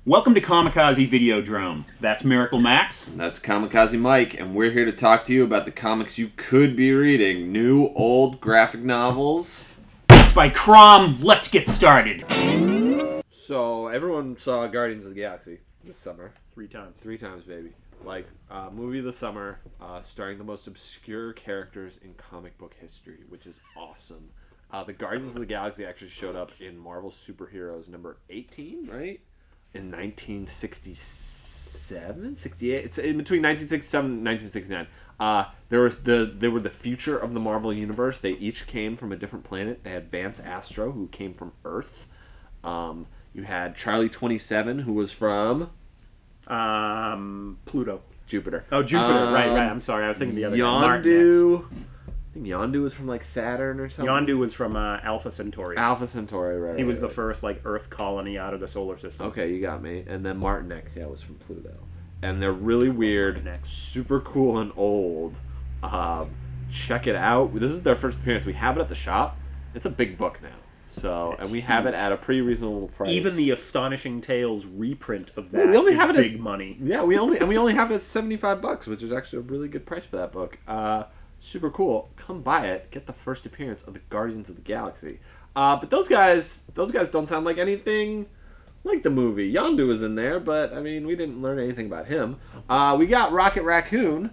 Welcome to Comicazi Videodrome. That's Miracle Max. That's Comicazi Mike, and we're here to talk to you about the comics you could be reading. New, old, graphic novels. By Crom, let's get started. So, everyone saw Guardians of the Galaxy this summer. 3 times. 3 times, baby. Like, movie of the summer, starring the most obscure characters in comic book history, which is awesome. The Guardians of the Galaxy actually showed up in Marvel Superheroes number 18, right? In 1967, 68. It's in between 1967 and 1969. They were the future of the Marvel universe. They each came from a different planet. They had Vance Astro, who came from Earth. You had Charlie 27, who was from Pluto. Jupiter. Oh, Jupiter. Right. I'm sorry. I was thinking the other Yondu. I think Yondu was from like Saturn or something. Yondu was from Alpha Centauri. Alpha Centauri, right. He was the first like Earth colony out of the solar system. Okay, you got me. And then Martin X, was from Pluto. And they're really weird, super cool and old. Check it out. This is their first appearance. We have it at the shop. It's a big book now. So, and we have it at a pretty reasonable price. Even the Astonishing Tales reprint of that is big money. Yeah, we only have it at $75, which is actually a really good price for that book. Super cool. Come buy it. Get the first appearance of the Guardians of the Galaxy. But those guys don't sound like anything like the movie. Yondu was in there, but I mean, we didn't learn anything about him. We got Raccoon,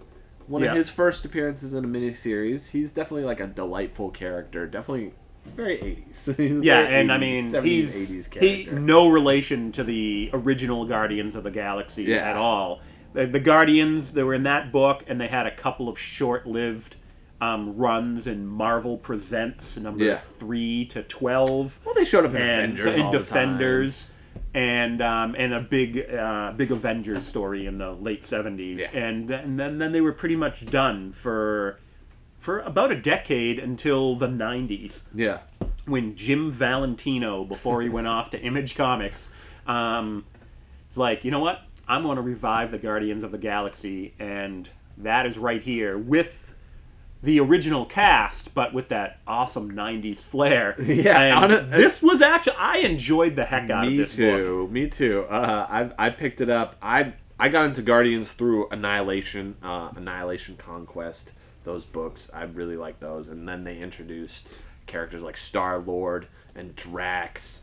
one of his first appearances in a miniseries. He's definitely like a delightful character. Definitely very 80s. Yeah, very and 80s, I mean, 70s, 80s character. no relation to the original Guardians of the Galaxy at all. The Guardians, they were in that book, and they had a couple of short-lived runs in Marvel Presents, number 3 to 12. Well, they showed up in Defenders, and a big Avengers story in the late 70s, and then they were pretty much done for about a decade until the 90s. Yeah, when Jim Valentino, before he went off to Image Comics, it's like, you know what? I'm going to revive the Guardians of the Galaxy, and that is right here with the original cast, but with that awesome 90s flair. Yeah, this was actually, I enjoyed the heck out of this book. Me too. I picked it up. I got into Guardians through Annihilation Conquest. Those books, I really like those. And then they introduced characters like Star-Lord and Drax,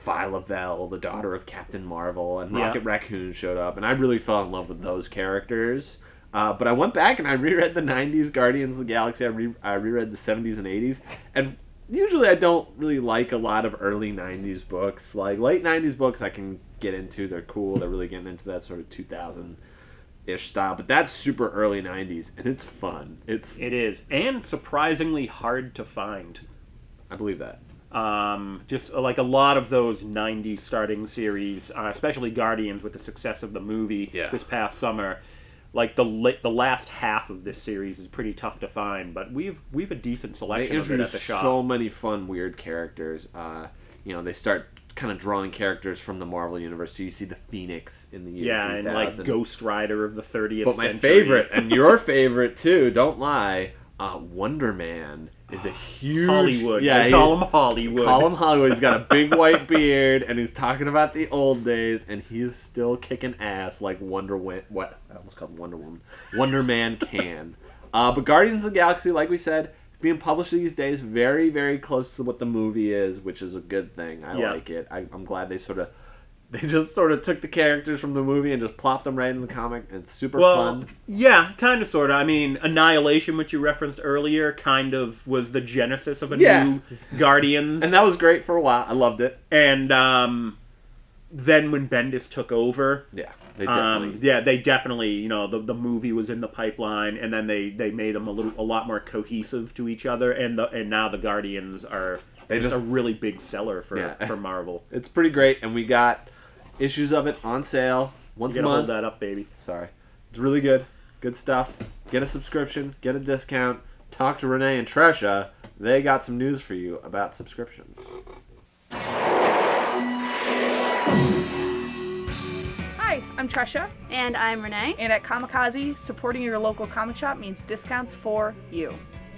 Phyla-Vell, the daughter of Captain Marvel, and Rocket Raccoon showed up, and I really fell in love with those characters. But I went back and I reread the 90s Guardians of the Galaxy. I reread the 70s and 80s, and usually I don't really like a lot of early 90s books. Like late 90s books I can get into. They're cool. They're really getting into that sort of 2000-ish style. But that's super early 90s, and it's fun. It is, and surprisingly hard to find. I believe that. Just like a lot of those 90s starting series, especially Guardians with the success of the movie this past summer, like the last half of this series is pretty tough to find, but we've a decent selection of it at the shop. So many fun, weird characters. They start kind of drawing characters from the Marvel universe. So you see the Phoenix in the year 2000. And like Ghost Rider of the 30th But my century. favorite, and your favorite too, don't lie, Wonder Man is a huge Hollywood. Yeah, call him Hollywood. Call him Hollywood. He's got a big white beard, and he's talking about the old days, and he's still kicking ass like Wonder Man can. But Guardians of the Galaxy, like we said, being published these days, very, very close to what the movie is, which is a good thing. I like it. I'm glad they just sort of took the characters from the movie and just plopped them right in the comic. It's super fun. Yeah, kind of, sort of. I mean, Annihilation, which you referenced earlier, kind of was the genesis of a new Guardians. And that was great for a while. I loved it. And then when Bendis took over... they definitely, the movie was in the pipeline, and then they made them a lot more cohesive to each other, and now the Guardians are just a really big seller for Marvel. It's pretty great, and we got issues of it on sale once a month. Hold that up, baby. Sorry. It's really good. Good stuff. Get a subscription. Get a discount. Talk to Renee and Tresha. They got some news for you about subscriptions. Hi, I'm Tresha. And I'm Renee. And at Comicazi, supporting your local comic shop means discounts for you.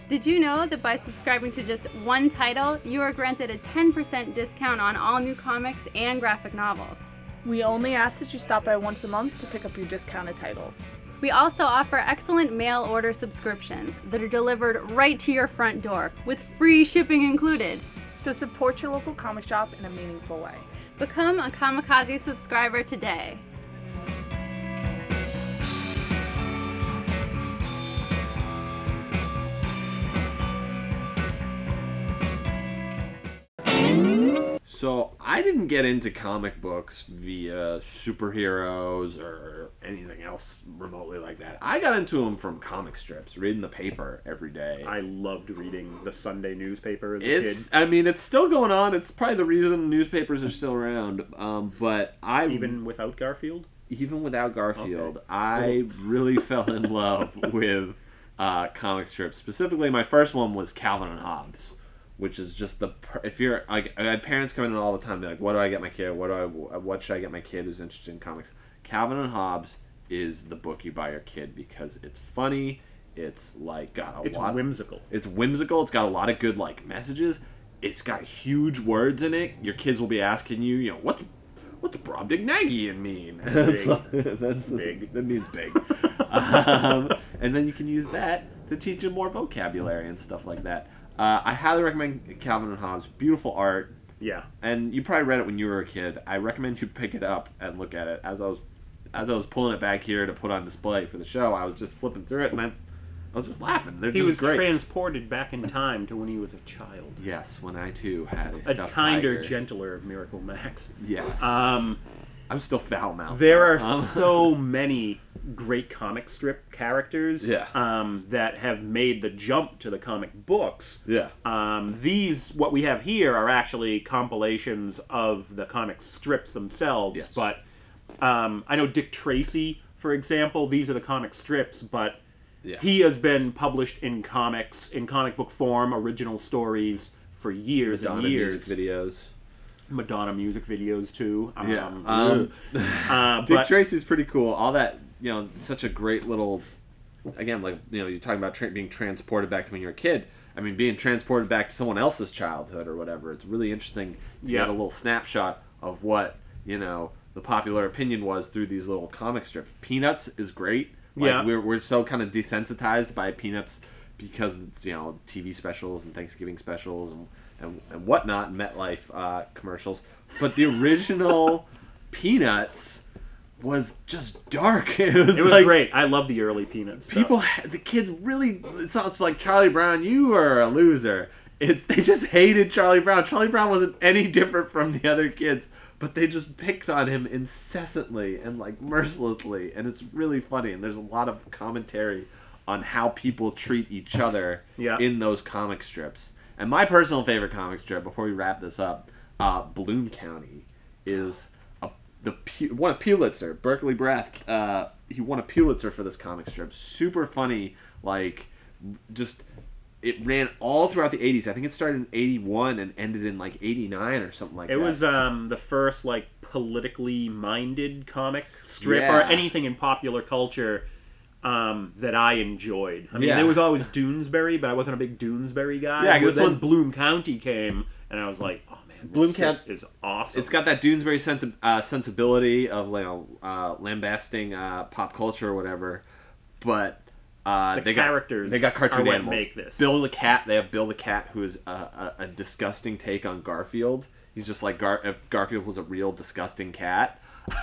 Did you know that by subscribing to just one title, you are granted a 10% discount on all new comics and graphic novels? We only ask that you stop by once a month to pick up your discounted titles. We also offer excellent mail order subscriptions that are delivered right to your front door with free shipping included. So support your local comic shop in a meaningful way. Become a Comicazi subscriber today. So I didn't get into comic books via superheroes or anything else remotely like that. I got into them from comic strips, reading the paper every day. I loved reading the Sunday newspaper as a kid. I mean, it's still going on. It's probably the reason newspapers are still around. But Even without Garfield? Even without Garfield, Okay. I really fell in love with comic strips. Specifically, my first one was Calvin and Hobbes, which is just if you're like, I had parents come in all the time, be like, what do I get my kid? What should I get my kid who's interested in comics? Calvin and Hobbes is the book you buy your kid because it's funny. It's like It's whimsical. It's whimsical. It's got a lot of good like messages. It's got huge words in it. Your kids will be asking you, what the Brobdingnagian mean? That's Big. That means big. And then you can use that to teach them more vocabulary and stuff like that. I highly recommend Calvin and Hobbes. Beautiful art. Yeah. And you probably read it when you were a kid. I recommend you pick it up and look at it. As I was pulling it back here to put on display for the show, I was just flipping through it and I was just laughing. He was transported back in time to when he was a child. Yes, when I too had a A stuffed kinder, tiger. gentler Miracle Max. Yes. I'm still foul mouthed. There are so many great comic strip characters that have made the jump to the comic books. Yeah. What we have here are actually compilations of the comic strips themselves. Yes. But I know Dick Tracy, for example, these are the comic strips, but he has been published in comic book form, original stories for years Madonna and years. music videos. Madonna music videos too. Dick Tracy's pretty cool. All that, such a great little. Again, like you're talking about being transported back to when you're a kid. I mean, being transported back to someone else's childhood or whatever. It's really interesting to get a little snapshot of what the popular opinion was through these little comic strips. Peanuts is great. Like, we're so kind of desensitized by Peanuts because it's TV specials and Thanksgiving specials and whatnot, and MetLife commercials. But the original Peanuts was just dark. It was like, great. I love the early Peanuts stuff. The kids really, it's like, Charlie Brown, you are a loser. They just hated Charlie Brown. Charlie Brown wasn't any different from the other kids, but they just picked on him incessantly and like mercilessly, and it's really funny. And there's a lot of commentary on how people treat each other in those comic strips. And my personal favorite comic strip, before we wrap this up, Balloon County, is won a Pulitzer. Berkeley Breath, he won a Pulitzer for this comic strip. Super funny, like, just, it ran all throughout the 80s. I think it started in 81 and ended in, like, 89 or something like that. It was the first, like, politically minded comic strip or anything in popular culture that I enjoyed. I mean, there was always Doonesbury, but I wasn't a big Doonesbury guy. Yeah, because then Bloom County came, and I was like, oh man, Bloom County is awesome. It's got that Doonesbury sensibility of lambasting pop culture or whatever, but they got cartoon animals. Make this. Bill the Cat. They have Bill the Cat, who is a disgusting take on Garfield. He's just like if Garfield was a real disgusting cat.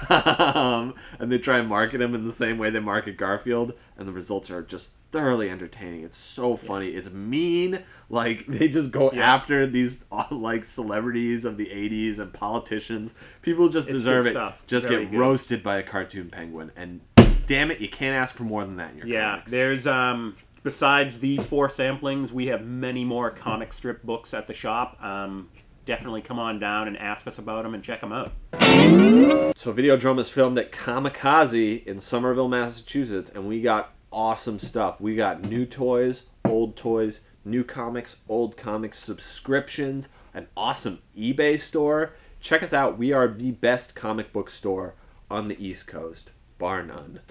And they try and market him in the same way they market Garfield, and the results are just thoroughly entertaining. It's so funny. It's mean. Like, they just go after these like celebrities of the 80s and politicians. People just deserve it. Just get roasted by a cartoon penguin, and damn it, you can't ask for more than that in your comics. There's besides these 4 samplings, we have many more comic strip books at the shop. Definitely come on down and ask us about them and check them out. So Videodrome is filmed at Comicazi in Somerville, Massachusetts, and we got awesome stuff. We got new toys, old toys, new comics, old comics, subscriptions, an awesome eBay store. Check us out. We are the best comic book store on the East Coast, bar none.